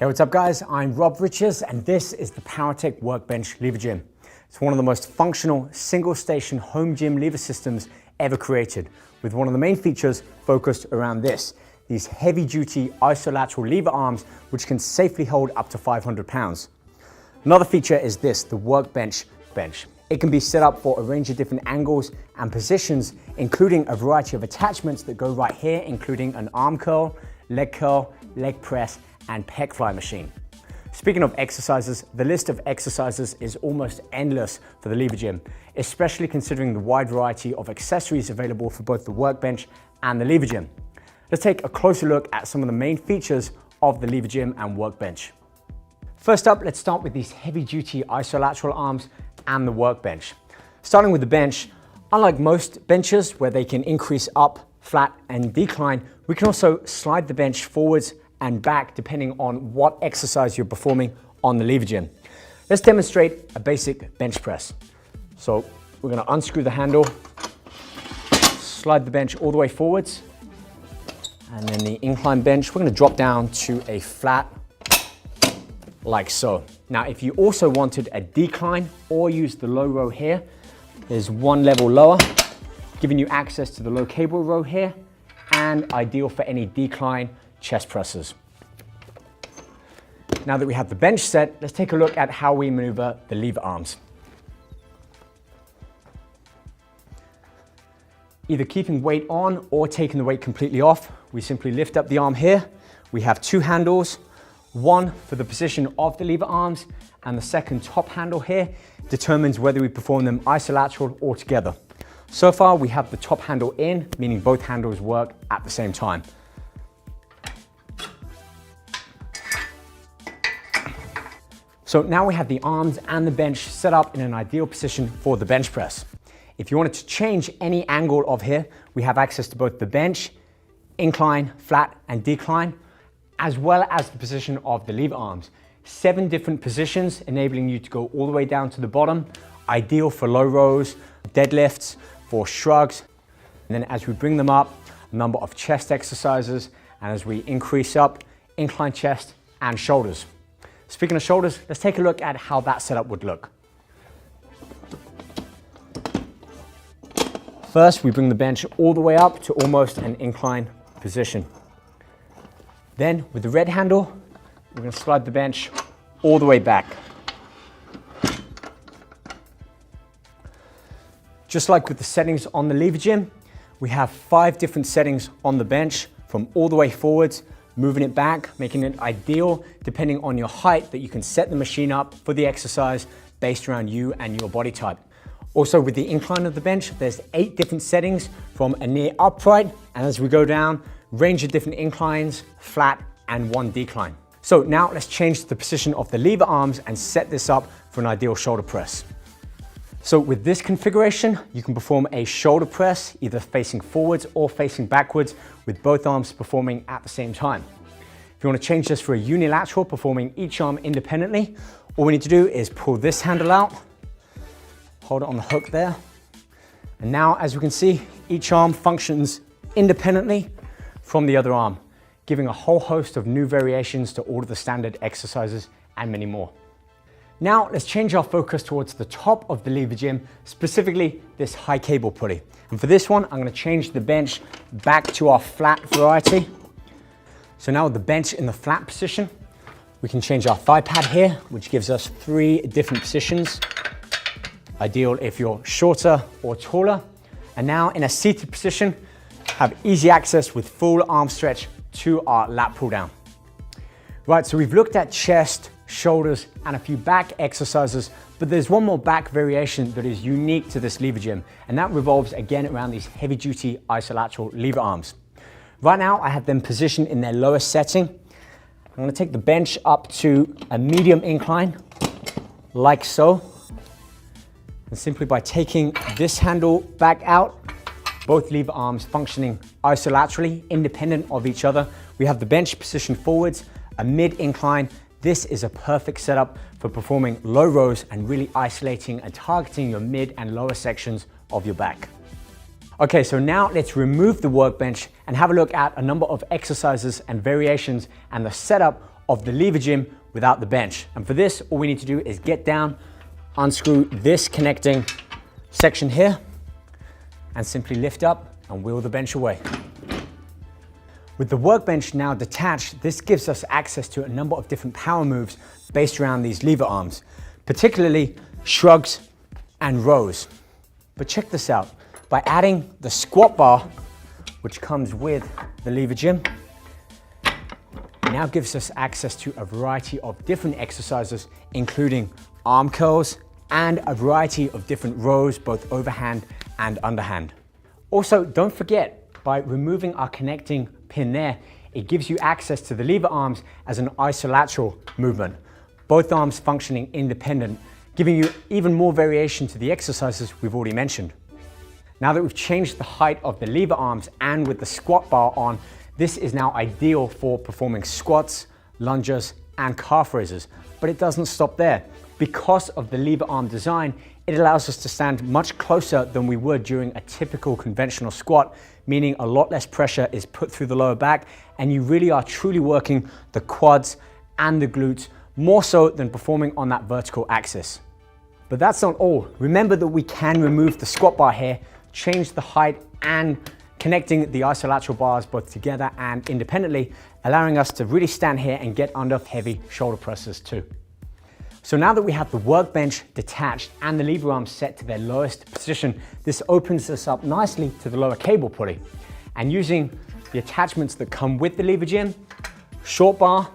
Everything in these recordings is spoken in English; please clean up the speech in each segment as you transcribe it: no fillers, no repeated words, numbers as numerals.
Hey, what's up guys? I'm Rob Richards and this is the POWERTEC Workbench Levergym. It's one of the most functional single station home gym lever systems ever created, with one of the main features focused around these heavy duty isolateral lever arms which can safely hold up to 500 pounds. Another feature is the Workbench bench. It can be set up for a range of different angles and positions, including a variety of attachments that go right here, including an arm curl, leg press, and pec fly machine. Speaking of exercises, the list of exercises is almost endless for the Levergym, especially considering the wide variety of accessories available for both the Workbench and the Levergym. Let's take a closer look at some of the main features of the Levergym and Workbench. First up, let's start with these heavy-duty isolateral arms and the Workbench. Starting with the bench, unlike most benches where they can increase up, flat, and decline, we can also slide the bench forwards and back depending on what exercise you're performing on the Levergym. Let's demonstrate a basic bench press. So we're going to unscrew the handle, slide the bench all the way forwards, and then the incline bench, we're going to drop down to a flat like so. Now, if you also wanted a decline or use the low row here, there's one level lower, giving you access to the low cable row here, and ideal for any decline chest presses. Now that we have the bench set, let's take a look at how we maneuver the lever arms. Either keeping weight on or taking the weight completely off, we simply lift up the arm here. We have two handles, one for the position of the lever arms, and the second top handle here determines whether we perform them isolateral or together. So far we have the top handle in, meaning both handles work at the same time. So now we have the arms and the bench set up in an ideal position for the bench press. If you wanted to change any angle of here, we have access to both the bench, incline, flat, and decline, as well as the position of the lever arms. 7 different positions, enabling you to go all the way down to the bottom, ideal for low rows, deadlifts, for shrugs. And then as we bring them up, a number of chest exercises, and as we increase up, incline chest and shoulders. Speaking of shoulders, let's take a look at how that setup would look. First, we bring the bench all the way up to almost an incline position. Then, with the red handle, we're going to slide the bench all the way back. Just like with the settings on the Levergym, we have 5 different settings on the bench, from all the way forwards, moving it back, making it ideal depending on your height, that you can set the machine up for the exercise based around you and your body type. Also, with the incline of the bench, there's 8 different settings from a near upright, and as we go down, range of different inclines, flat, and 1 decline. So now let's change the position of the lever arms and set this up for an ideal shoulder press. So with this configuration, you can perform a shoulder press either facing forwards or facing backwards, with both arms performing at the same time. If you want to change this for a unilateral, performing each arm independently, all we need to do is pull this handle out, hold it on the hook there. And now, as we can see, each arm functions independently from the other arm, giving a whole host of new variations to all of the standard exercises and many more. Now let's change our focus towards the top of the Levergym, specifically this high cable pulley. And for this one, I'm going to change the bench back to our flat variety. So now with the bench in the flat position, we can change our thigh pad here, which gives us 3 different positions. Ideal if you're shorter or taller. And now in a seated position, have easy access with full arm stretch to our lat pull down. Right, so we've looked at chest, shoulders, and a few back exercises, but there's one more back variation that is unique to this Levergym, and that revolves again around these heavy duty isolateral lever arms. Right now, I have them positioned in their lowest setting. I'm going to take the bench up to a medium incline, like so. And simply by taking this handle back out, both lever arms functioning isolaterally, independent of each other, we have the bench positioned forwards, a mid-incline. This is a perfect setup for performing low rows and really isolating and targeting your mid and lower sections of your back. Okay, so now let's remove the workbench and have a look at a number of exercises and variations and the setup of the Levergym without the bench. And for this, all we need to do is get down, unscrew this connecting section here, and simply lift up and wheel the bench away. With the workbench now detached, this gives us access to a number of different power moves based around these lever arms, particularly shrugs and rows. But check this out, by adding the squat bar, which comes with the Levergym, it now gives us access to a variety of different exercises, including arm curls and a variety of different rows, both overhand and underhand. Also, don't forget, by removing our connecting pin there, it gives you access to the lever arms as an isolateral movement, both arms functioning independent, giving you even more variation to the exercises we've already mentioned. Now that we've changed the height of the lever arms and with the squat bar on, this is now ideal for performing squats, lunges, and calf raises. But it doesn't stop there. Because of the lever arm design, it allows us to stand much closer than we would during a typical conventional squat, meaning a lot less pressure is put through the lower back, and you really are truly working the quads and the glutes more so than performing on that vertical axis. But that's not all. Remember that we can remove the squat bar here, change the height, and connecting the isolateral bars both together and independently, allowing us to really stand here and get under heavy shoulder presses too. So now that we have the workbench detached and the lever arms set to their lowest position, this opens us up nicely to the lower cable pulley. And using the attachments that come with the Levergym, short bar,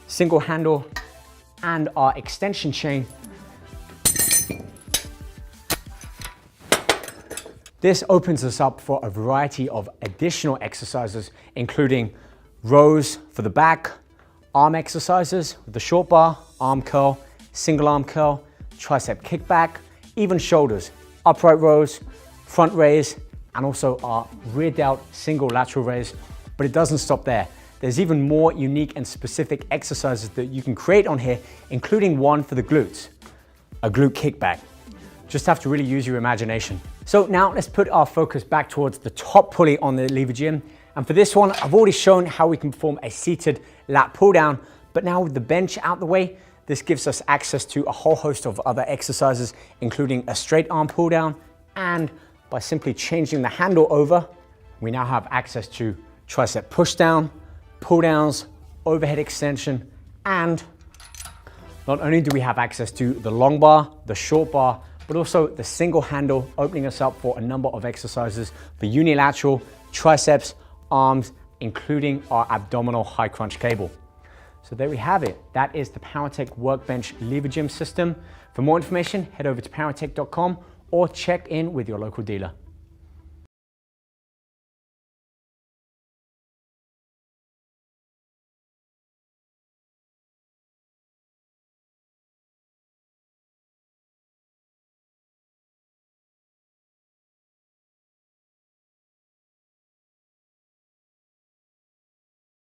single handle, and our extension chain, this opens us up for a variety of additional exercises, including rows for the back, arm exercises with the short bar, arm curl, single arm curl, tricep kickback, even shoulders, upright rows, front raise, and also our rear delt single lateral raise. But it doesn't stop there. There's even more unique and specific exercises that you can create on here, including one for the glutes, a glute kickback. Just have to really use your imagination. So now let's put our focus back towards the top pulley on the Levergym. And for this one, I've already shown how we can perform a seated lat pull down, but now with the bench out the way, this gives us access to a whole host of other exercises, including a straight arm pull down. And by simply changing the handle over, we now have access to tricep push down, pull downs, overhead extension, and not only do we have access to the long bar, the short bar, but also the single handle, opening us up for a number of exercises for unilateral, triceps, arms, including our abdominal high crunch cable. So there we have it. That is the POWERTEC Workbench Levergym system. For more information, head over to powertec.com or check in with your local dealer.